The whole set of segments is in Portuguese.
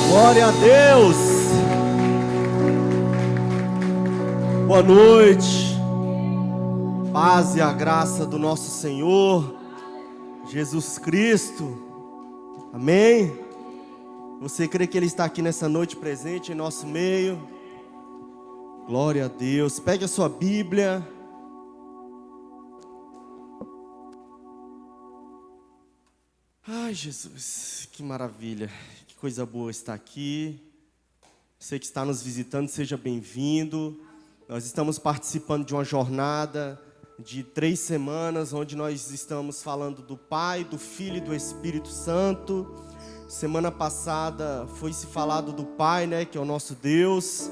Glória a Deus. Boa noite. Paz e a graça do nosso Senhor Jesus Cristo. Amém. Você crê que Ele está aqui nessa noite presente em nosso meio? Glória a Deus. Pegue a sua Bíblia. Ai, Jesus, que maravilha. Que coisa boa estar aqui. Você que está nos visitando, seja bem-vindo. Nós estamos participando de uma jornada de 3 semanas, onde nós estamos falando do Pai, do Filho e do Espírito Santo. Semana passada foi se falado do Pai, né, que é o nosso Deus.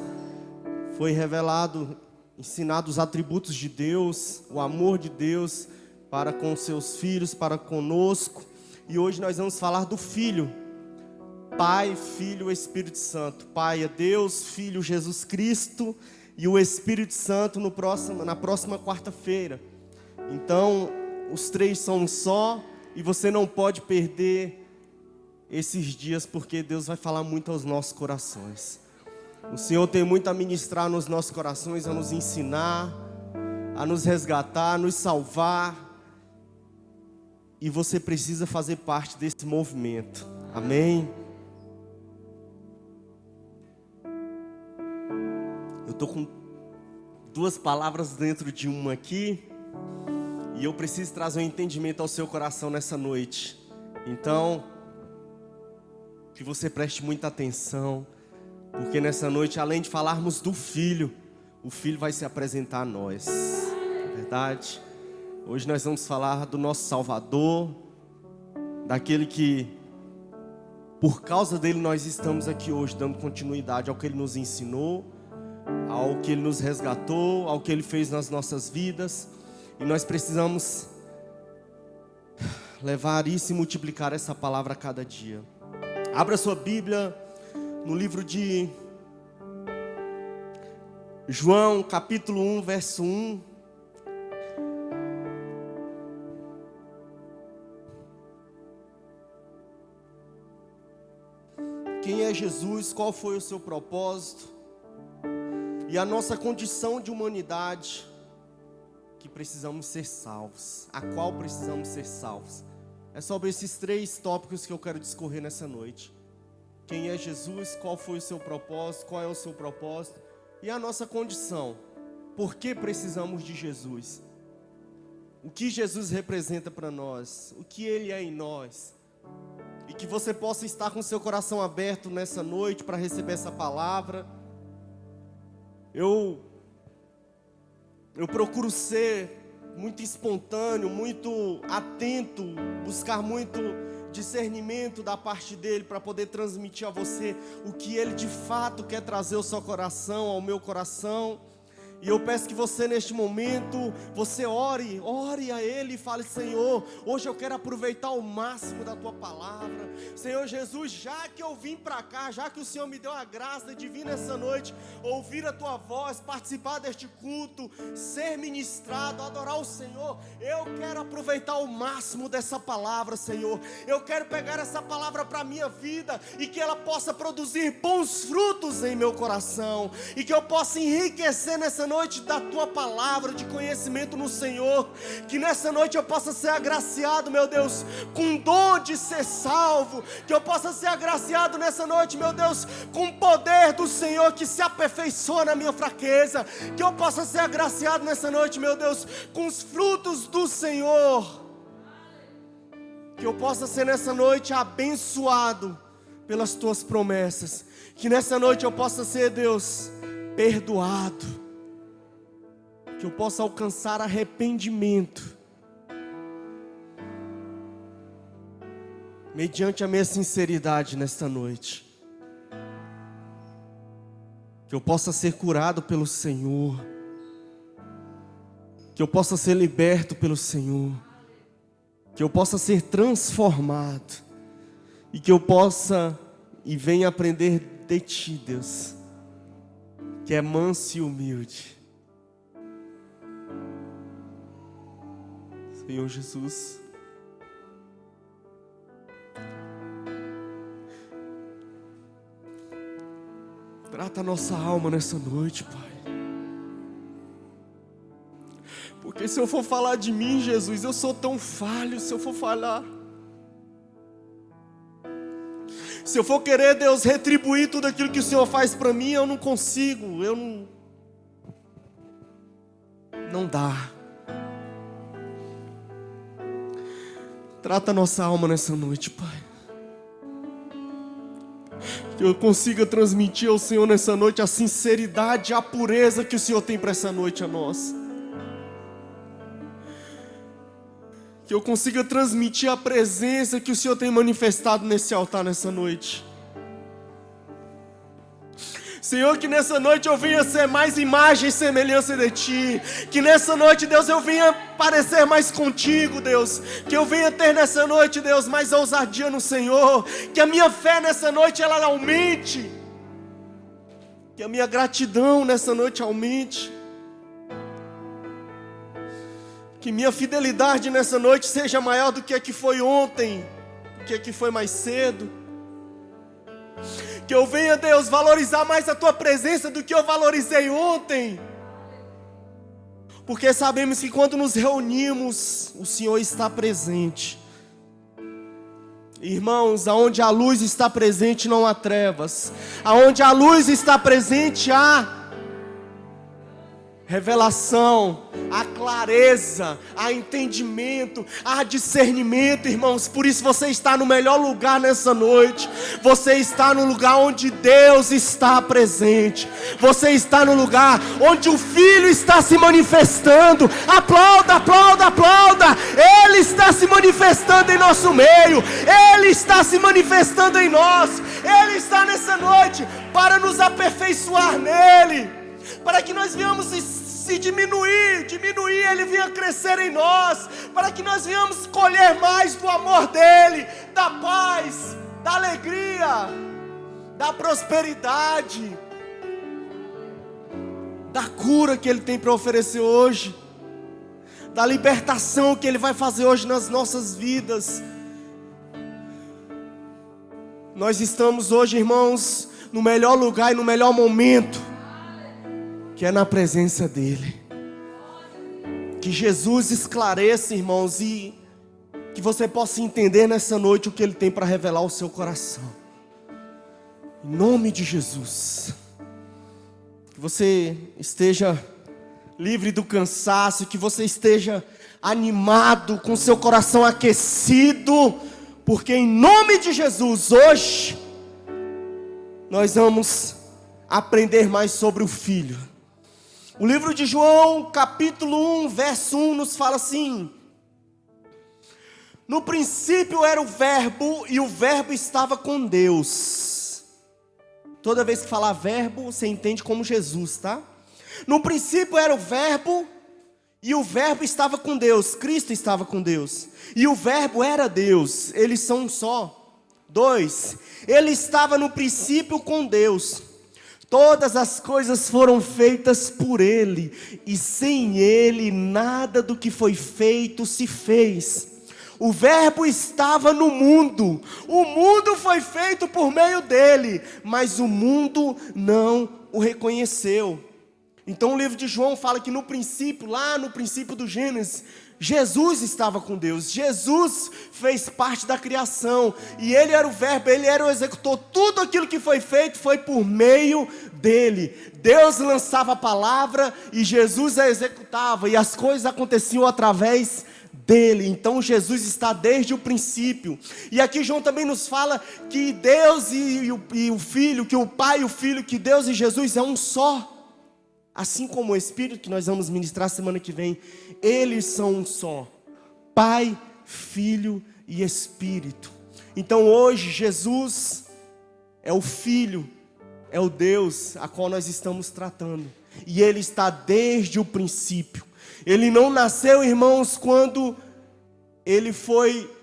Foi revelado, ensinado os atributos de Deus, o amor de Deus para com seus filhos, para conosco. E hoje nós vamos falar do Filho. Pai, Filho e Espírito Santo. Pai é Deus, Filho Jesus Cristo e o Espírito Santo na próxima quarta-feira. Então, os 3 são um só e você não pode perder esses dias, porque Deus vai falar muito aos nossos corações. O Senhor tem muito a ministrar nos nossos corações, a nos ensinar, a nos resgatar, a nos salvar. E você precisa fazer parte desse movimento. Amém? Eu estou com 2 palavras dentro de uma aqui. E eu preciso trazer um entendimento ao seu coração nessa noite. Então, que você preste muita atenção. Porque nessa noite, além de falarmos do Filho, o Filho vai se apresentar a nós. É verdade? Hoje nós vamos falar do nosso Salvador, daquele que, por causa dele, nós estamos aqui hoje, dando continuidade ao que ele nos ensinou, ao que ele nos resgatou, ao que ele fez nas nossas vidas. E nós precisamos levar isso e multiplicar essa palavra a cada dia. Abra sua Bíblia no livro de João, capítulo 1, verso 1. Quem é Jesus? Qual foi o seu propósito? E a nossa condição de humanidade, que precisamos ser salvos. A qual precisamos ser salvos. É sobre esses 3 tópicos que eu quero discorrer nessa noite. Quem é Jesus? Qual foi o seu propósito? Qual é o seu propósito? E a nossa condição. Por que precisamos de Jesus? O que Jesus representa para nós? O que Ele é em nós? E que você possa estar com seu coração aberto nessa noite para receber essa palavra. Eu procuro ser muito espontâneo, muito atento, buscar muito discernimento da parte dele para poder transmitir a você o que ele de fato quer trazer ao seu coração, ao meu coração. E eu peço que você neste momento, você ore a Ele e fale: Senhor, hoje eu quero aproveitar o máximo da Tua palavra. Senhor Jesus, já que eu vim para cá, já que o Senhor me deu a graça de vir nessa noite, ouvir a Tua voz, participar deste culto, ser ministrado, adorar o Senhor, eu quero aproveitar o máximo dessa palavra, Senhor. Eu quero pegar essa palavra para a minha vida e que ela possa produzir bons frutos em meu coração, e que eu possa enriquecer nessa noite da Tua palavra, de conhecimento no Senhor. Que nessa noite eu possa ser agraciado, meu Deus, com o dom de ser salvo. Que eu possa ser agraciado nessa noite, meu Deus, com o poder do Senhor que se aperfeiçoa na minha fraqueza. Que eu possa ser agraciado nessa noite, meu Deus, com os frutos do Senhor. Que eu possa ser nessa noite abençoado pelas Tuas promessas. Que nessa noite eu possa ser, Deus, perdoado. Que eu possa alcançar arrependimento mediante a minha sinceridade nesta noite. Que eu possa ser curado pelo Senhor. Que eu possa ser liberto pelo Senhor. Que eu possa ser transformado. E que eu possa e venha aprender de Ti, Deus, que é manso e humilde. Senhor Jesus, Trata a nossa alma nessa noite, Pai. Porque se eu for falar de mim, Jesus, eu sou tão falho. Se eu for falar, se eu for querer, Deus, retribuir tudo aquilo que o Senhor faz para mim, eu não consigo, não dá. Trata a nossa alma nessa noite, Pai. Que eu consiga transmitir ao Senhor nessa noite a sinceridade, a pureza que o Senhor tem para essa noite a nós. Que eu consiga transmitir a presença que o Senhor tem manifestado nesse altar nessa noite. Senhor, que nessa noite eu venha ser mais imagem e semelhança de Ti. Que nessa noite, Deus, eu venha parecer mais contigo, Deus. Que eu venha ter nessa noite, Deus, mais ousadia no Senhor. Que a minha fé nessa noite, ela aumente. Que a minha gratidão nessa noite aumente. Que minha fidelidade nessa noite seja maior do que a que foi ontem, do que a que foi mais cedo. Que eu venha, Deus, valorizar mais a Tua presença do que eu valorizei ontem. Porque sabemos que quando nos reunimos, o Senhor está presente. Irmãos, aonde a luz está presente não há trevas. Aonde a luz está presente há revelação, há clareza, há entendimento, há discernimento, irmãos. Por isso você está no melhor lugar nessa noite. Você está no lugar onde Deus está presente. Você está no lugar onde o Filho está se manifestando. Aplauda, aplauda, aplauda. Ele está se manifestando em nosso meio. Ele está se manifestando em nós. Ele está nessa noite para nos aperfeiçoar nele, para que nós venhamos se diminuir, Ele venha crescer em nós, para que nós venhamos colher mais do amor dEle, da paz, da alegria, da prosperidade, da cura que Ele tem para oferecer hoje, da libertação que Ele vai fazer hoje nas nossas vidas. Nós estamos hoje, irmãos, no melhor lugar e no melhor momento, que é na presença dEle. Que Jesus esclareça, irmãos, e que você possa entender nessa noite o que Ele tem para revelar ao seu coração. Em nome de Jesus. Que você esteja livre do cansaço, que você esteja animado, com seu coração aquecido, porque em nome de Jesus, hoje, nós vamos aprender mais sobre o Filho. O livro de João, capítulo 1, verso 1, nos fala assim: no princípio era o verbo, e o verbo estava com Deus. Toda vez que falar verbo, você entende como Jesus, tá? No princípio era o verbo, e o verbo estava com Deus. Cristo estava com Deus, e o verbo era Deus. Eles são um só. 2, ele estava no princípio com Deus. Todas as coisas foram feitas por Ele, e sem Ele nada do que foi feito se fez. O verbo estava no mundo, o mundo foi feito por meio dele, mas o mundo não o reconheceu. Então o livro de João fala que no princípio, lá no princípio do Gênesis, Jesus estava com Deus. Jesus fez parte da criação, e Ele era o verbo, Ele era o executor. Tudo aquilo que foi feito foi por meio dele. Deus lançava a palavra e Jesus a executava, e as coisas aconteciam através dele. Então Jesus está desde o princípio. E aqui João também nos fala que Deus e o Filho, que o Pai e o Filho, que Deus e Jesus é um só. Assim como o Espírito, que nós vamos ministrar semana que vem, eles são um só. Pai, Filho e Espírito. Então hoje Jesus é o Filho, é o Deus a qual nós estamos tratando. E Ele está desde o princípio. Ele não nasceu, irmãos, quando Ele foi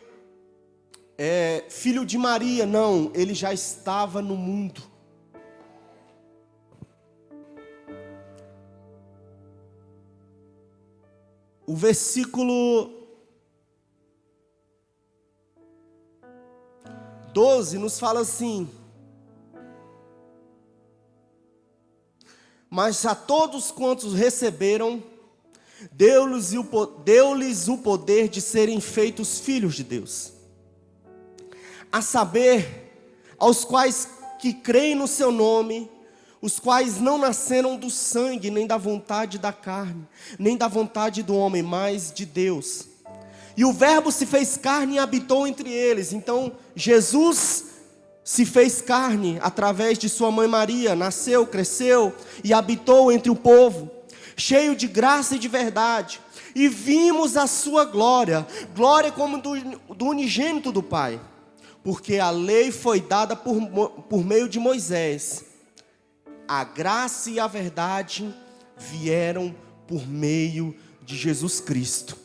filho de Maria. Não, Ele já estava no mundo. O versículo 12 nos fala assim: Mas a todos quantos receberam, deu-lhes o poder de serem feitos filhos de Deus. A saber, aos quais que creem no seu nome, os quais não nasceram do sangue, nem da vontade da carne, nem da vontade do homem, mas de Deus. E o Verbo se fez carne e habitou entre eles. Então, Jesus se fez carne através de sua mãe Maria, nasceu, cresceu e habitou entre o povo, cheio de graça e de verdade. E vimos a sua glória, glória como do unigênito do Pai, porque a lei foi dada por meio de Moisés. A graça e a verdade vieram por meio de Jesus Cristo.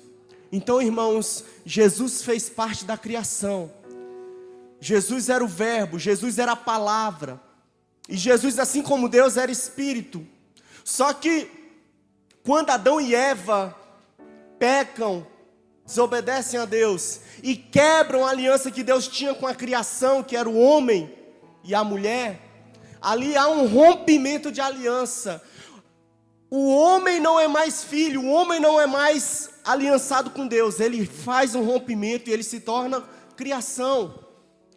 Então, irmãos, Jesus fez parte da criação. Jesus era o Verbo, Jesus era a palavra. E Jesus, assim como Deus, era Espírito. Só que, quando Adão e Eva pecam, desobedecem a Deus e quebram a aliança que Deus tinha com a criação, que era o homem e a mulher, ali há um rompimento de aliança. O homem não é mais filho, o homem não é mais aliançado com Deus. Ele faz um rompimento e ele se torna criação.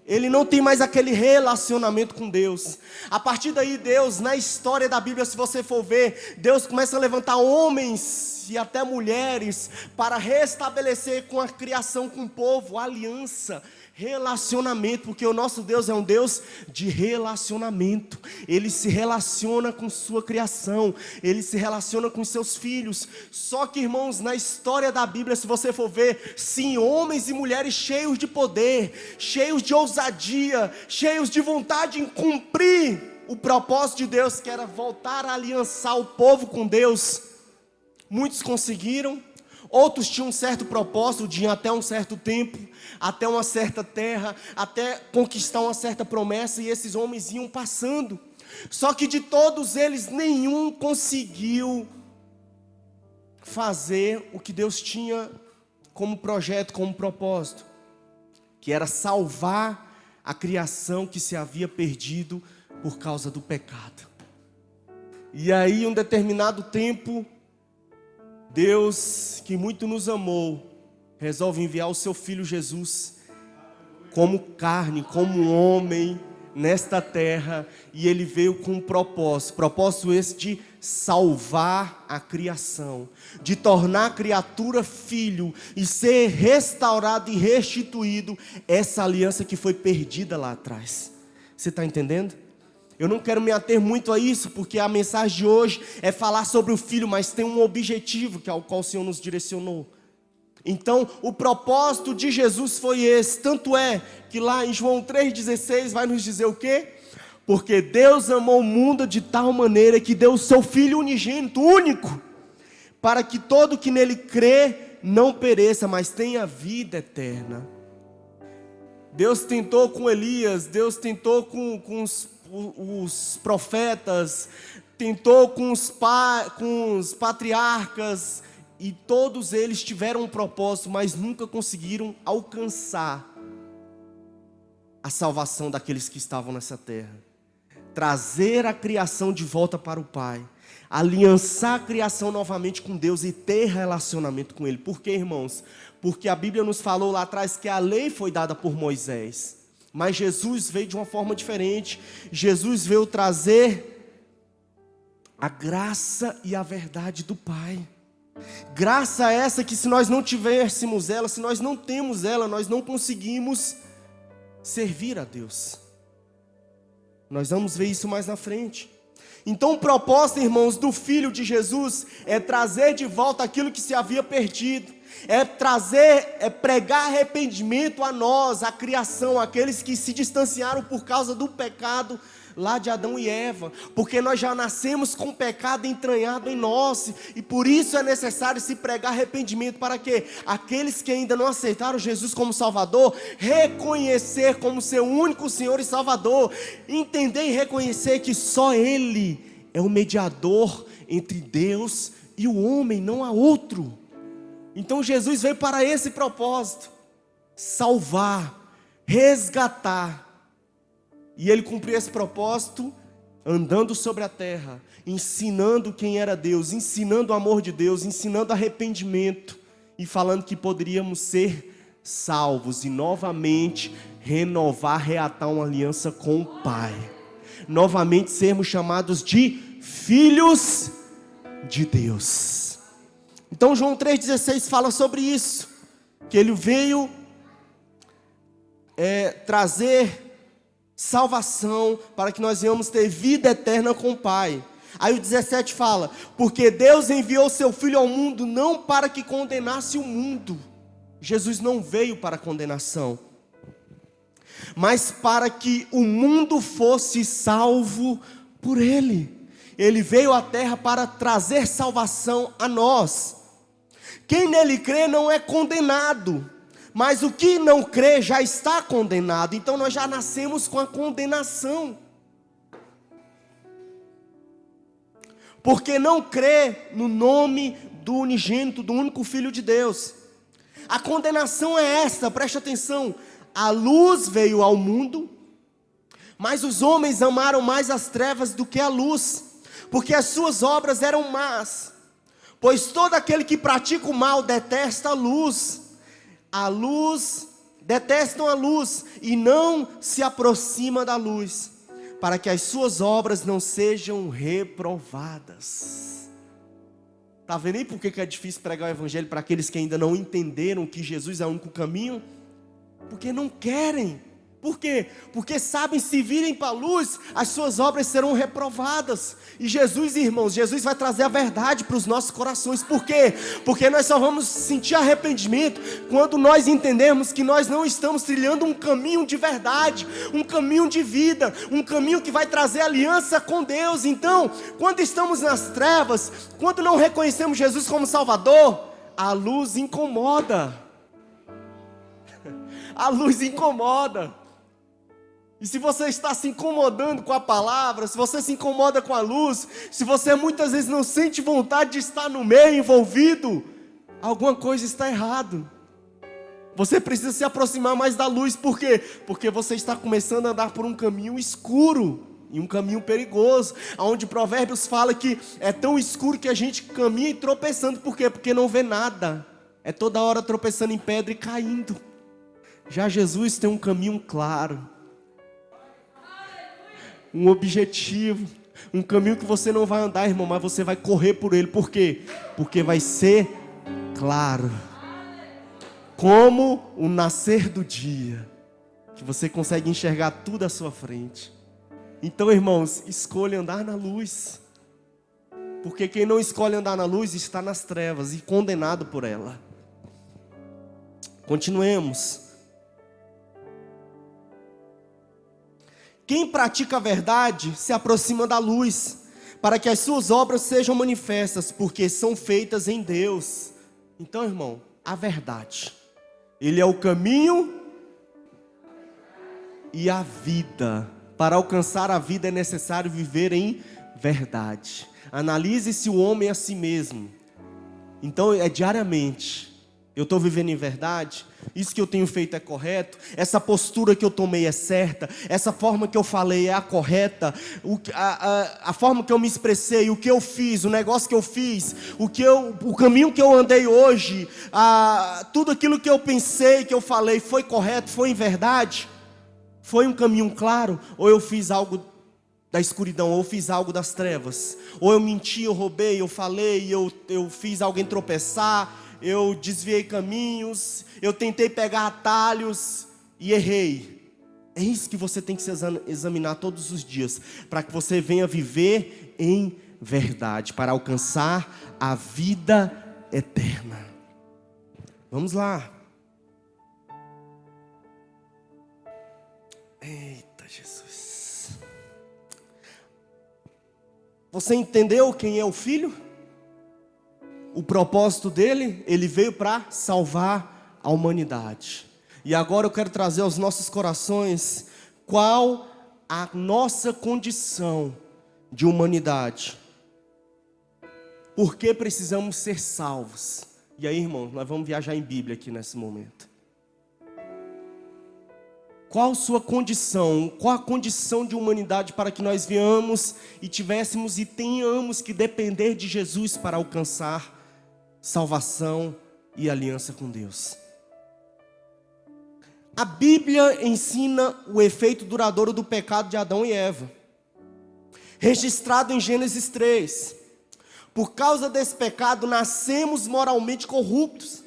Ele não tem mais aquele relacionamento com Deus. A partir daí, Deus, na história da Bíblia, se você for ver, Deus começa a levantar homens e até mulheres para restabelecer com a criação, com o povo, aliança, relacionamento, porque o nosso Deus é um Deus de relacionamento. Ele se relaciona com sua criação, ele se relaciona com seus filhos. Só que, irmãos, na história da Bíblia, se você for ver, sim, homens e mulheres cheios de poder, cheios de ousadia, cheios de vontade em cumprir o propósito de Deus, que era voltar a aliançar o povo com Deus. Muitos conseguiram, outros tinham um certo propósito de ir até um certo tempo, até uma certa terra, até conquistar uma certa promessa, e esses homens iam passando. Só que de todos eles, nenhum conseguiu fazer o que Deus tinha como projeto, como propósito, que era salvar a criação que se havia perdido por causa do pecado. E aí, um determinado tempo, Deus, que muito nos amou, resolve enviar o seu Filho Jesus como carne, como homem nesta terra, e ele veio com um propósito esse de salvar a criação, de tornar a criatura filho e ser restaurado e restituído essa aliança que foi perdida lá atrás. Você está entendendo? Eu não quero me ater muito a isso, porque a mensagem de hoje é falar sobre o Filho, mas tem um objetivo que é ao qual o Senhor nos direcionou. Então, o propósito de Jesus foi esse. Tanto é que lá em João 3,16 vai nos dizer o quê? Porque Deus amou o mundo de tal maneira que deu o seu Filho unigênito, único, para que todo que nele crê não pereça, mas tenha vida eterna. Deus tentou com Elias, Deus tentou com os profetas, tentou com os patriarcas, e todos eles tiveram um propósito, mas nunca conseguiram alcançar a salvação daqueles que estavam nessa terra. Trazer a criação de volta para o Pai, aliançar a criação novamente com Deus e ter relacionamento com Ele. Por quê, irmãos? Porque a Bíblia nos falou lá atrás que a lei foi dada por Moisés, mas Jesus veio de uma forma diferente. Jesus veio trazer a graça e a verdade do Pai. Graça essa que, se nós não tivéssemos ela, se nós não temos ela, nós não conseguimos servir a Deus. Nós vamos ver isso mais na frente. Então o propósito, irmãos, do Filho de Jesus é trazer de volta aquilo que se havia perdido, é pregar arrependimento a nós, a criação, aqueles que se distanciaram por causa do pecado lá de Adão e Eva, porque nós já nascemos com o pecado entranhado em nós, e por isso é necessário se pregar arrependimento, para que aqueles que ainda não aceitaram Jesus como Salvador, reconhecer como seu único Senhor e Salvador, entender e reconhecer que só Ele é o mediador entre Deus e o homem, não há outro. Então Jesus veio para esse propósito, salvar, resgatar. E Ele cumpriu esse propósito andando sobre a terra, ensinando quem era Deus, ensinando o amor de Deus, ensinando arrependimento e falando que poderíamos ser salvos e novamente renovar, reatar uma aliança com o Pai. Novamente sermos chamados de filhos de Deus. Então João 3,16 fala sobre isso, que ele veio trazer salvação para que nós venhamos ter vida eterna com o Pai. Aí o 17 fala: porque Deus enviou seu Filho ao mundo não para que condenasse o mundo. Jesus não veio para condenação, mas para que o mundo fosse salvo por Ele. Ele veio à terra para trazer salvação a nós. Quem nele crê não é condenado, mas o que não crê já está condenado. Então nós já nascemos com a condenação, porque não crê no nome do unigênito, do único Filho de Deus. A condenação é esta, preste atenção: a luz veio ao mundo, mas os homens amaram mais as trevas do que a luz, porque as suas obras eram más. Pois todo aquele que pratica o mal detesta a luz. Detestam a luz e não se aproxima da luz, para que as suas obras não sejam reprovadas. Está vendo aí por que é difícil pregar o evangelho para aqueles que ainda não entenderam que Jesus é o único caminho? Porque não querem. Por quê? Porque sabem, se virem para a luz, as suas obras serão reprovadas. E Jesus, irmãos, Jesus vai trazer a verdade para os nossos corações. Por quê? Porque nós só vamos sentir arrependimento quando nós entendermos que nós não estamos trilhando um caminho de verdade, um caminho de vida, um caminho que vai trazer aliança com Deus. Então, quando estamos nas trevas, quando não reconhecemos Jesus como Salvador, a luz incomoda. A luz incomoda. E se você está se incomodando com a palavra, se você se incomoda com a luz, se você muitas vezes não sente vontade de estar no meio, envolvido, alguma coisa está errado. Você precisa se aproximar mais da luz. Por quê? Porque você está começando a andar por um caminho escuro e um caminho perigoso, onde Provérbios fala que é tão escuro que a gente caminha e tropeçando. Por quê? Porque não vê nada, é toda hora tropeçando em pedra e caindo. Já Jesus tem um caminho claro, um objetivo, um caminho que você não vai andar, irmão, mas você vai correr por ele. Por quê? Porque vai ser claro, como o nascer do dia, que você consegue enxergar tudo à sua frente. Então, irmãos, escolha andar na luz, porque quem não escolhe andar na luz está nas trevas e condenado por ela. Continuemos. Quem pratica a verdade se aproxima da luz, para que as suas obras sejam manifestas, porque são feitas em Deus. Então, irmão, a verdade, Ele é o caminho e a vida. Para alcançar a vida é necessário viver em verdade. Analise se o homem é a si mesmo. Então, é diariamente. Eu estou vivendo em verdade? Isso que eu tenho feito é correto? Essa postura que eu tomei é certa? Essa forma que eu falei é a correta? A forma que eu me expressei, o que eu fiz, o negócio que eu fiz, o caminho que eu andei hoje, tudo aquilo que eu pensei, que eu falei, foi correto, foi em verdade? Foi um caminho claro? Ou eu fiz algo da escuridão, ou eu fiz algo das trevas? Ou eu menti, eu roubei, eu falei, eu fiz alguém tropeçar, eu desviei caminhos, eu tentei pegar atalhos e errei. É isso que você tem que se examinar todos os dias, para que você venha viver em verdade, para alcançar a vida eterna. Vamos lá. Eita Jesus. Você entendeu quem é o Filho? O propósito dele, ele veio para salvar a humanidade. E agora eu quero trazer aos nossos corações qual a nossa condição de humanidade. Por que precisamos ser salvos? E aí, irmão, nós vamos viajar em Bíblia aqui nesse momento. qual sua condição, qual a condição de humanidade para que nós venhamos e tivéssemos e tenhamos que depender de Jesus para alcançar salvação e aliança com Deus. A Bíblia ensina o efeito duradouro do pecado de Adão e Eva, registrado em Gênesis 3. Por causa desse pecado, nascemos moralmente corruptos.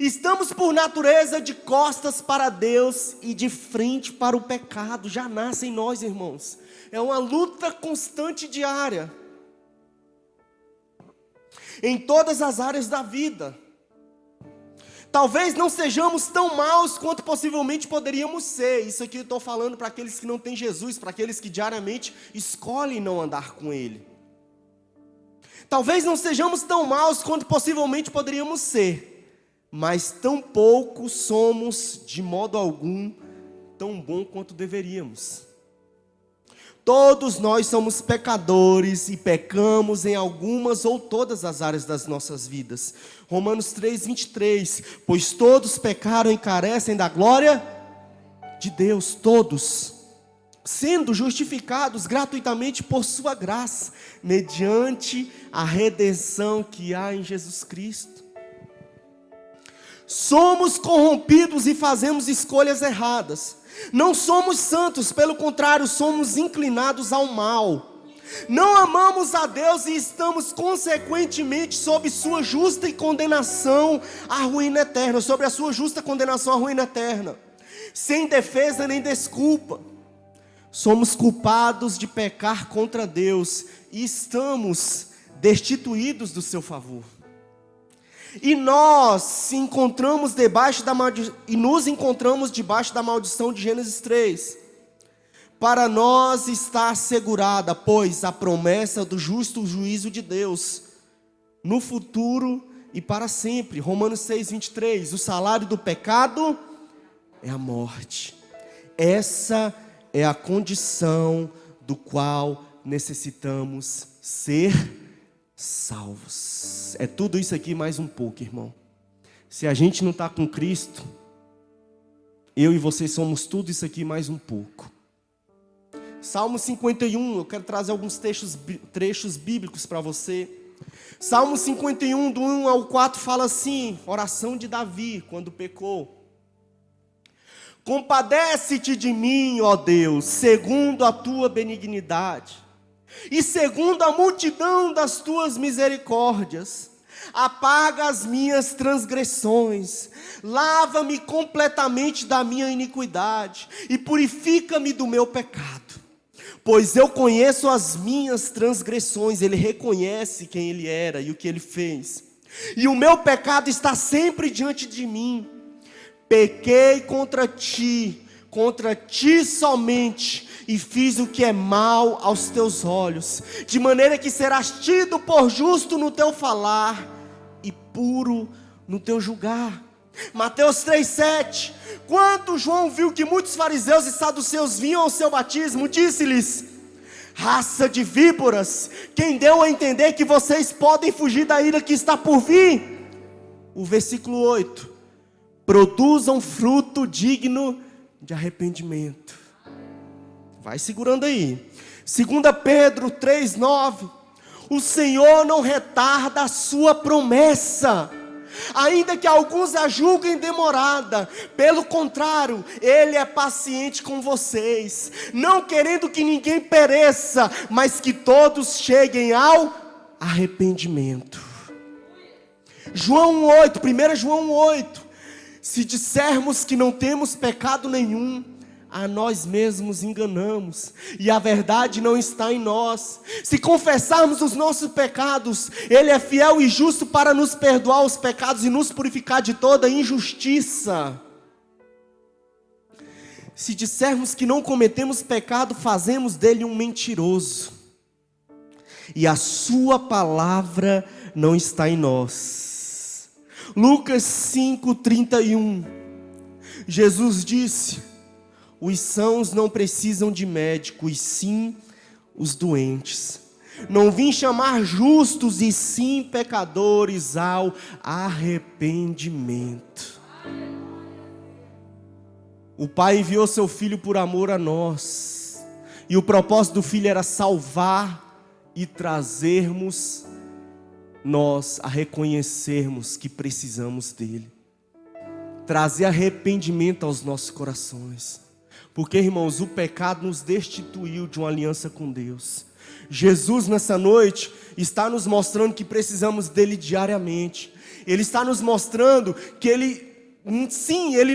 Estamos por natureza de costas para Deus e de frente para o pecado. Já nasce em nós, irmãos. É uma luta constante diária. Em todas as áreas da vida. Talvez não sejamos tão maus quanto possivelmente poderíamos ser. Isso aqui eu estou falando para aqueles que não têm Jesus, para aqueles que diariamente escolhem não andar com Ele. Talvez não sejamos tão maus quanto possivelmente poderíamos ser, mas tão pouco somos, de modo algum, tão bom quanto deveríamos. Todos nós somos pecadores e pecamos em algumas ou todas as áreas das nossas vidas. Romanos 3:23, pois todos pecaram e carecem da glória de Deus, todos, sendo justificados gratuitamente por sua graça, mediante a redenção que há em Jesus Cristo. Somos corrompidos e fazemos escolhas erradas. Não somos santos, pelo contrário, somos inclinados ao mal. Não amamos a Deus e estamos consequentemente sob sua justa condenação à ruína eterna, sobre a sua justa condenação à ruína eterna, sem defesa nem desculpa. Somos culpados de pecar contra Deus e estamos destituídos do seu favor. E nos encontramos debaixo da maldição de Gênesis 3. Para nós está assegurada, pois, a promessa do justo juízo de Deus, no futuro e para sempre. Romanos 6:23, o salário do pecado é a morte. Essa é a condição do qual necessitamos ser salvos. É tudo isso aqui mais um pouco, irmão. Se a gente não está com Cristo, eu e vocês somos tudo isso aqui mais um pouco. Salmo 51, eu quero trazer alguns trechos bíblicos para você. Salmo 51, do 1 ao 4, fala assim, oração de Davi, quando pecou. Compadece-te de mim, ó Deus, segundo a tua benignidade, e segundo a multidão das tuas misericórdias, apaga as minhas transgressões, lava-me completamente da minha iniquidade, e purifica-me do meu pecado. Pois eu conheço as minhas transgressões, ele reconhece quem ele era e o que ele fez, e o meu pecado está sempre diante de mim. Pequei contra ti somente, e fiz o que é mal aos teus olhos, de maneira que serás tido por justo no teu falar, e puro no teu julgar. Mateus 3:7, quando João viu que muitos fariseus e saduceus vinham ao seu batismo, disse-lhes, raça de víboras, quem deu a entender que vocês podem fugir da ira que está por vir? O versículo 8, produzam fruto digno de arrependimento. Vai segurando aí. 2 Pedro 3:9, o Senhor não retarda a sua promessa, ainda que alguns a julguem demorada. Pelo contrário, Ele é paciente com vocês, não querendo que ninguém pereça, mas que todos cheguem ao arrependimento. 1 João 8, se dissermos que não temos pecado nenhum, a nós mesmos enganamos, e a verdade não está em nós. Se confessarmos os nossos pecados, Ele é fiel e justo para nos perdoar os pecados e nos purificar de toda injustiça. Se dissermos que não cometemos pecado, fazemos dele um mentiroso, e a sua palavra não está em nós. Lucas 5:31, Jesus disse, os sãos não precisam de médico, e sim os doentes. Não vim chamar justos, e sim pecadores ao arrependimento. O Pai enviou seu Filho por amor a nós. E o propósito do Filho era salvar e trazermos nós a reconhecermos que precisamos dele. Trazer arrependimento aos nossos corações. Porque, irmãos, o pecado nos destituiu de uma aliança com Deus. Jesus, nessa noite, está nos mostrando que precisamos dele diariamente. Ele está nos mostrando que ele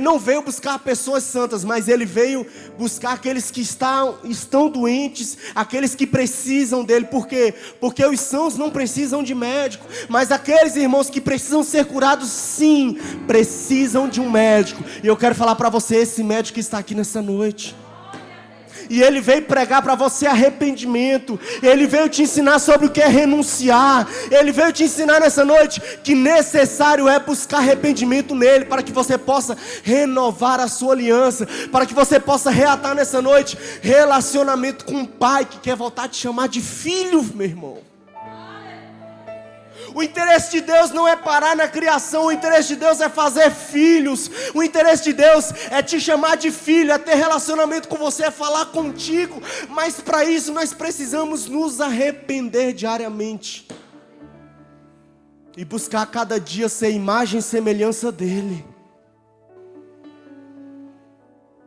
não veio buscar pessoas santas, mas ele veio buscar aqueles que estão doentes, aqueles que precisam dele. Por quê? Porque os sãos não precisam de médico, mas aqueles irmãos que precisam ser curados, sim, precisam de um médico. E eu quero falar para você, esse médico está aqui nessa noite. E ele veio pregar para você arrependimento. Ele veio te ensinar sobre o que é renunciar. Ele veio te ensinar nessa noite que necessário é buscar arrependimento nele, para que você possa renovar a sua aliança, para que você possa reatar nessa noite relacionamento com o Pai que quer voltar a te chamar de filho, meu irmão. O interesse de Deus não é parar na criação, o interesse de Deus é fazer filhos. O interesse de Deus é te chamar de filho, é ter relacionamento com você, é falar contigo. Mas para isso nós precisamos nos arrepender diariamente e buscar cada dia ser imagem e semelhança dele.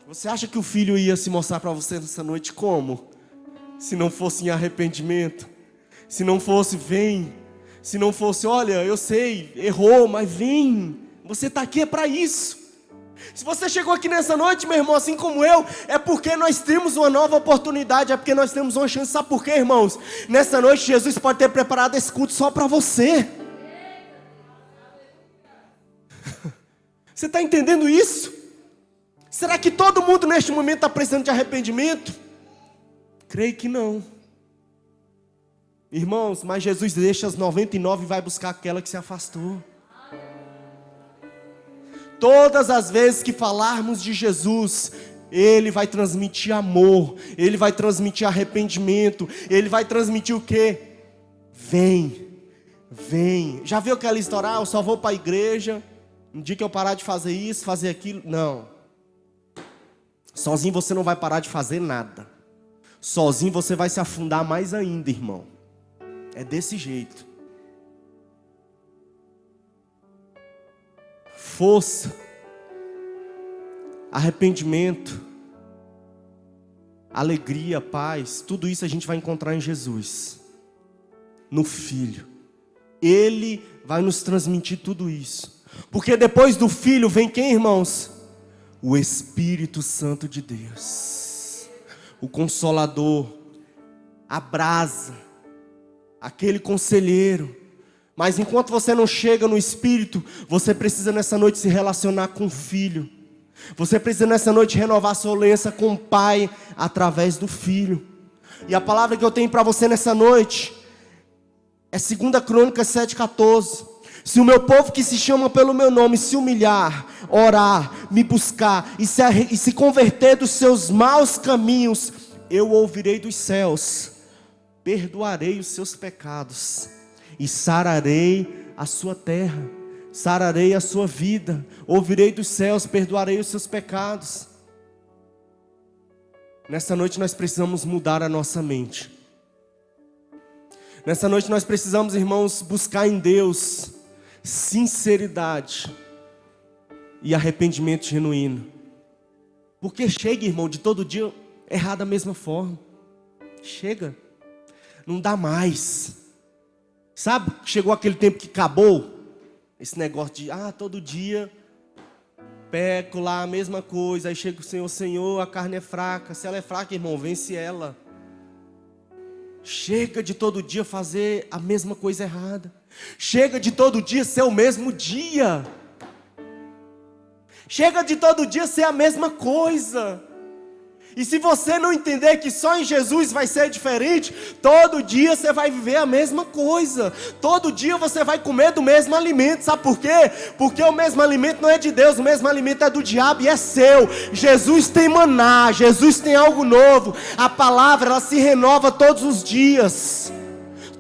Você acha que o Filho ia se mostrar para você nessa noite como? Se não fosse em arrependimento, se não fosse vem. Se não fosse, olha, eu sei, errou, mas vem, você está aqui é para isso. Se você chegou aqui nessa noite, meu irmão, assim como eu, é porque nós temos uma nova oportunidade, é porque nós temos uma chance. Sabe por quê, irmãos? Nessa noite Jesus pode ter preparado esse culto só para você. Você está entendendo isso? Será que todo mundo neste momento está precisando de arrependimento? Creio que não. Irmãos, mas Jesus deixa as 99 e vai buscar aquela que se afastou. Todas as vezes que falarmos de Jesus, Ele vai transmitir amor, Ele vai transmitir arrependimento, Ele vai transmitir o quê? Vem. Já viu aquela história, eu só vou para a igreja, um dia que eu parar de fazer isso, fazer aquilo? Não. Sozinho você não vai parar de fazer nada. Sozinho você vai se afundar mais ainda, irmão. É desse jeito. Força, arrependimento, alegria, paz, tudo isso a gente vai encontrar em Jesus, no Filho. Ele vai nos transmitir tudo isso. Porque depois do Filho vem quem, irmãos? O Espírito Santo de Deus, o Consolador, a brasa, aquele conselheiro. Mas enquanto você não chega no Espírito, você precisa nessa noite se relacionar com o Filho. Você precisa nessa noite renovar sua aliança com o Pai através do Filho. E a palavra que eu tenho para você nessa noite é 2 Crônicas 7,14. Se o meu povo que se chama pelo meu nome se humilhar, orar, me buscar e se converter dos seus maus caminhos, eu ouvirei dos céus, perdoarei os seus pecados e sararei a sua terra, sararei a sua vida, ouvirei dos céus, perdoarei os seus pecados. Nessa noite nós precisamos mudar a nossa mente. Nessa noite nós precisamos, irmãos, buscar em Deus sinceridade e arrependimento genuíno. Porque chega, irmão, de todo dia errar da mesma forma. Chega. Não dá mais. Sabe, chegou aquele tempo que acabou esse negócio de, todo dia peco lá a mesma coisa. Aí chega o Senhor, a carne é fraca. Se ela é fraca, irmão, vence ela. Chega de todo dia fazer a mesma coisa errada. Chega de todo dia ser o mesmo dia. Chega de todo dia ser a mesma coisa. E se você não entender que só em Jesus vai ser diferente, todo dia você vai viver a mesma coisa. Todo dia você vai comer do mesmo alimento. Sabe por quê? Porque o mesmo alimento não é de Deus, o mesmo alimento é do diabo e é seu. Jesus tem maná, Jesus tem algo novo. A palavra, ela se renova todos os dias.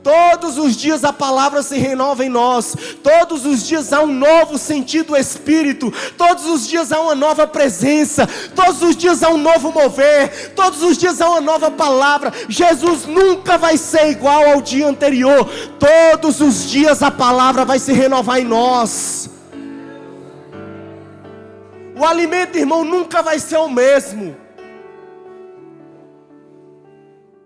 Todos os dias a palavra se renova em nós. Todos os dias há um novo sentido do Espírito. Todos os dias há uma nova presença. Todos os dias há um novo mover. Todos os dias há uma nova palavra. Jesus nunca vai ser igual ao dia anterior. Todos os dias a palavra vai se renovar em nós. O alimento, irmão, nunca vai ser o mesmo.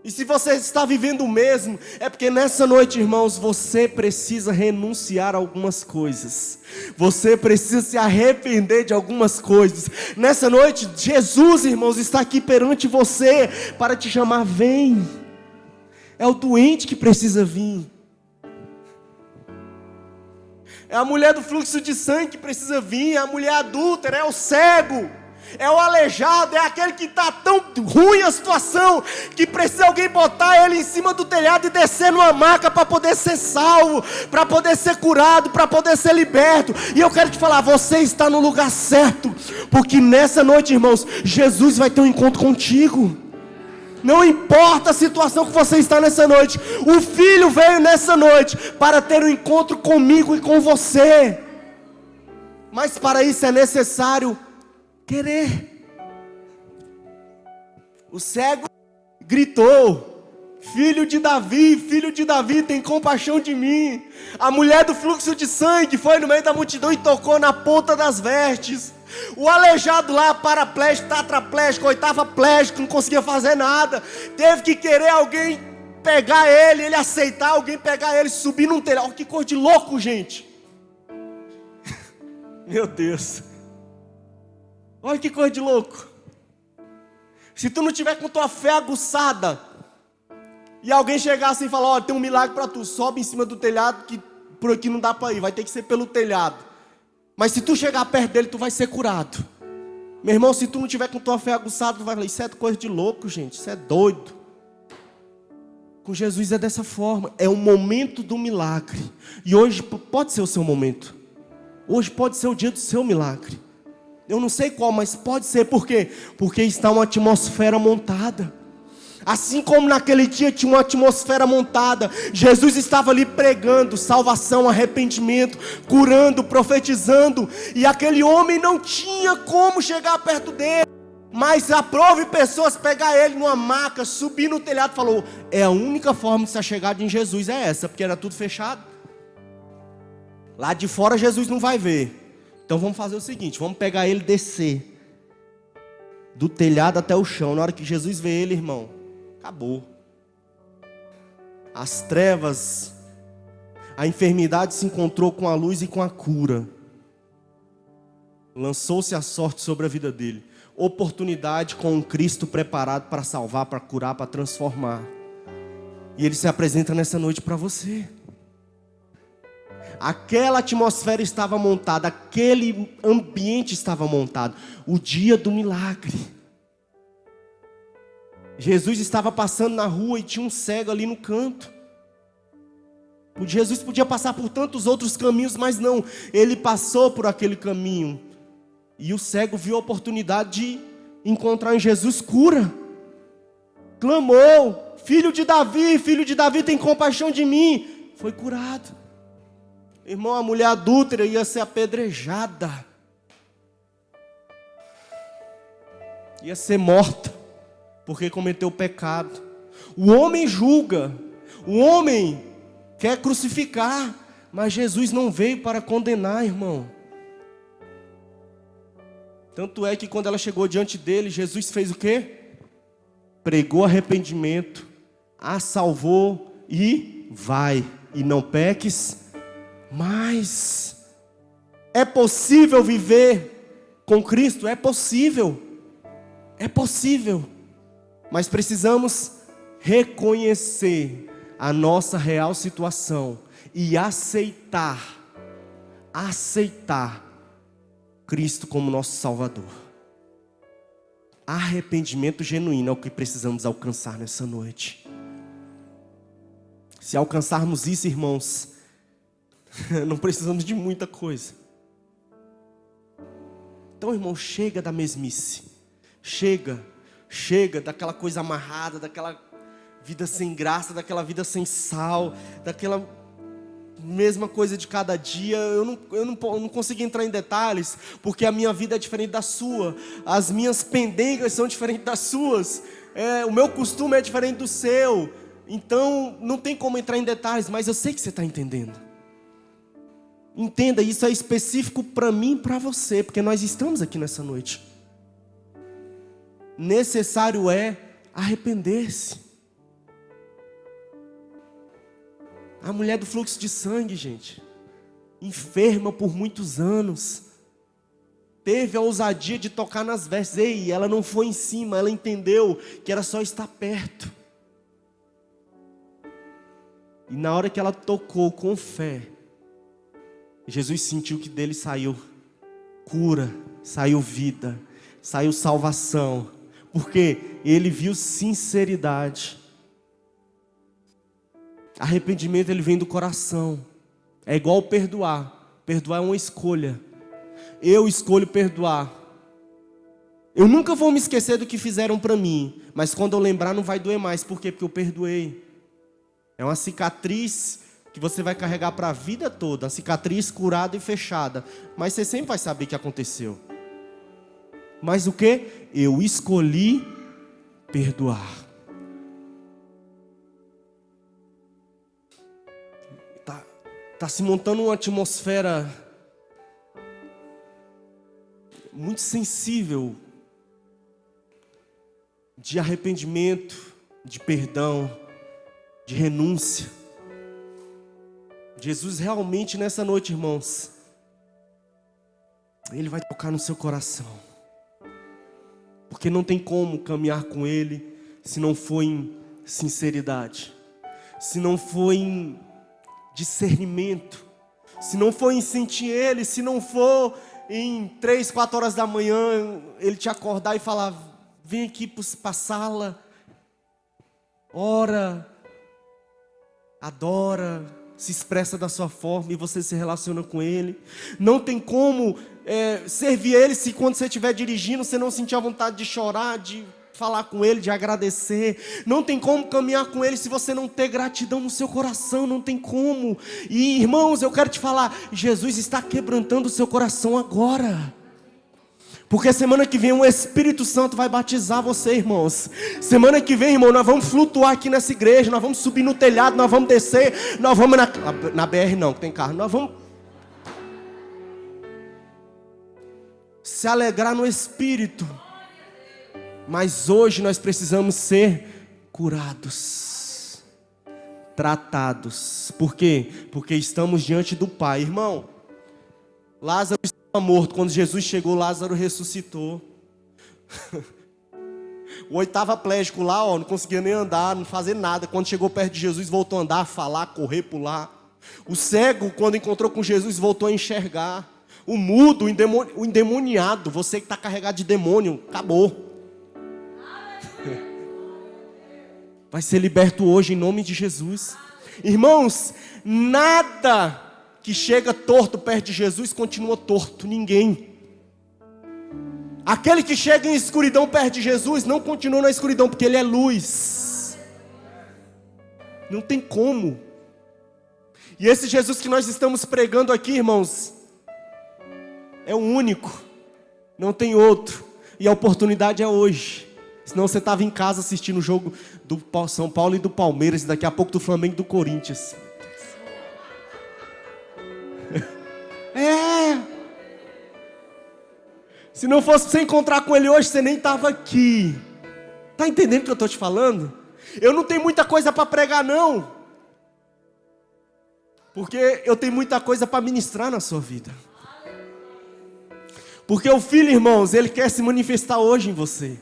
E se você está vivendo o mesmo, é porque nessa noite, irmãos, você precisa renunciar a algumas coisas. Você precisa se arrepender de algumas coisas. Nessa noite, Jesus, irmãos, está aqui perante você para te chamar, vem. É o doente que precisa vir. É a mulher do fluxo de sangue que precisa vir. É a mulher adúltera, é o cego. É o aleijado, é aquele que está tão ruim a situação, que precisa alguém botar ele em cima do telhado e descer numa maca para poder ser salvo, para poder ser curado, para poder ser liberto. E eu quero te falar, você está no lugar certo, porque nessa noite, irmãos, Jesus vai ter um encontro contigo. Não importa a situação que você está nessa noite, o Filho veio nessa noite para ter um encontro comigo e com você. Mas para isso é necessário querer. O cego gritou: filho de Davi, tem compaixão de mim. A mulher do fluxo de sangue foi no meio da multidão e tocou na ponta das vestes. O aleijado lá, paraplégico, tetraplégico, oitavaplégico, não conseguia fazer nada. Teve que querer alguém pegar ele aceitar alguém pegar ele, subir num telhado. Que coisa de louco, gente. Meu Deus. Olha que coisa de louco. Se tu não tiver com tua fé aguçada, e alguém chegar assim e falar: olha, tem um milagre para tu, sobe em cima do telhado, que por aqui não dá para ir, vai ter que ser pelo telhado. Mas se tu chegar perto dele, tu vai ser curado. Meu irmão, se tu não tiver com tua fé aguçada, tu vai falar: isso é coisa de louco, gente, isso é doido. Com Jesus é dessa forma, é o momento do milagre. E hoje pode ser o seu momento. Hoje pode ser o dia do seu milagre. Eu não sei qual, mas pode ser. Por quê? Porque está uma atmosfera montada. Assim como naquele dia tinha uma atmosfera montada, Jesus estava ali pregando salvação, arrependimento, curando, profetizando, e aquele homem não tinha como chegar perto dele. Mas aprove pessoas pegar ele numa maca, subir no telhado e falou: é a única forma de se chegar em Jesus, é essa, porque era tudo fechado. Lá de fora Jesus não vai ver. Então vamos fazer o seguinte, vamos pegar ele e descer do telhado até o chão. Na hora que Jesus vê ele, irmão, acabou. As trevas, a enfermidade se encontrou com a luz e com a cura. Lançou-se a sorte sobre a vida dele. Oportunidade com um Cristo preparado para salvar, para curar, para transformar. E ele se apresenta nessa noite para você. Aquela atmosfera estava montada, aquele ambiente estava montado. O dia do milagre. Jesus estava passando na rua e tinha um cego ali no canto. Jesus podia passar por tantos outros caminhos, mas não. Ele passou por aquele caminho. E o cego viu a oportunidade de encontrar em Jesus cura. Clamou: filho de Davi, tem compaixão de mim. Foi curado. Irmão, a mulher adúltera ia ser apedrejada. Ia ser morta, porque cometeu pecado. O homem julga, o homem quer crucificar, mas Jesus não veio para condenar, irmão. Tanto é que quando ela chegou diante dele, Jesus fez o quê? Pregou arrependimento, a salvou e vai, e não peques mais. É possível viver com Cristo? É possível. É possível. Mas precisamos reconhecer a nossa real situação e aceitar Cristo como nosso Salvador. Arrependimento genuíno é o que precisamos alcançar nessa noite. Se alcançarmos isso, irmãos, não precisamos de muita coisa. Então, irmão, chega da mesmice. Chega daquela coisa amarrada, daquela vida sem graça, daquela vida sem sal, daquela mesma coisa de cada dia. Eu não consigo entrar em detalhes, porque a minha vida é diferente da sua, as minhas pendengas são diferentes das suas, o meu costume é diferente do seu, então não tem como entrar em detalhes, mas eu sei que você está entendendo. Entenda, isso é específico para mim e para você, porque nós estamos aqui nessa noite. Necessário é arrepender-se. A mulher do fluxo de sangue, gente, enferma por muitos anos, teve a ousadia de tocar nas vestes. Ei, ela não foi em cima, ela entendeu que era só estar perto. E na hora que ela tocou com fé, Jesus sentiu que dele saiu cura, saiu vida, saiu salvação, porque ele viu sinceridade. Arrependimento, ele vem do coração. É igual perdoar. Perdoar é uma escolha. Eu escolho perdoar. Eu nunca vou me esquecer do que fizeram para mim, mas quando eu lembrar não vai doer mais. Por quê? Porque eu perdoei. É uma cicatriz que você vai carregar para a vida toda, uma cicatriz curada e fechada, mas você sempre vai saber o que aconteceu. Mas o que? Eu escolhi perdoar. Tá se montando uma atmosfera muito sensível de arrependimento, de perdão, de renúncia. Jesus realmente nessa noite, irmãos, Ele vai tocar no seu coração, porque não tem como caminhar com Ele se não for em sinceridade, se não for em discernimento, se não for em sentir Ele, se não for em 3, 4 horas da manhã Ele te acordar e falar: vem aqui para a sala, ora, adora, se expressa da sua forma e você se relaciona com Ele. Não tem como servir Ele se quando você estiver dirigindo você não sentir a vontade de chorar, de falar com Ele, de agradecer. Não tem como caminhar com Ele se você não ter gratidão no seu coração, não tem como. E irmãos, eu quero te falar, Jesus está quebrantando o seu coração agora. Porque semana que vem o Espírito Santo vai batizar você, irmãos. Semana que vem, irmão, nós vamos flutuar aqui nessa igreja, nós vamos subir no telhado, nós vamos descer, nós vamos na BR não, que tem carro, nós vamos se alegrar no Espírito. Mas hoje nós precisamos ser curados, tratados. Por quê? Porque estamos diante do Pai. Irmão, Lázaro estava morto. Quando Jesus chegou, Lázaro ressuscitou. O oitavaplégico lá, não conseguia nem andar, não fazer nada. Quando chegou perto de Jesus, voltou a andar, a falar, correr, pular. O cego, quando encontrou com Jesus, voltou a enxergar. O mudo, o endemoniado, você que está carregado de demônio, acabou. Vai ser liberto hoje em nome de Jesus. Irmãos, nada que chega torto perto de Jesus continua torto, ninguém. Aquele que chega em escuridão perto de Jesus não continua na escuridão, porque Ele é luz. Não tem como. E esse Jesus que nós estamos pregando aqui, irmãos, é o único, não tem outro. E a oportunidade é hoje. Senão você estava em casa assistindo o jogo do São Paulo e do Palmeiras, e daqui a pouco do Flamengo e do Corinthians. Se não fosse você encontrar com Ele hoje, você nem estava aqui. Está entendendo o que eu estou te falando? Eu não tenho muita coisa para pregar não, porque eu tenho muita coisa para ministrar na sua vida. Porque o Filho, irmãos, Ele quer se manifestar hoje em você.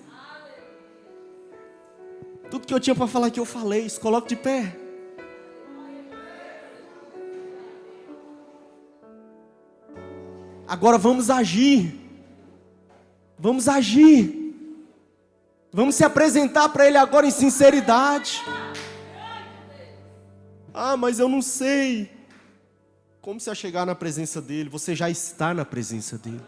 Tudo que eu tinha para falar aqui eu falei. Se coloque de pé. Agora vamos agir. Vamos agir. Vamos se apresentar para Ele agora em sinceridade. Ah, mas eu não sei como se chegar na presença dEle. Você já está na presença dEle.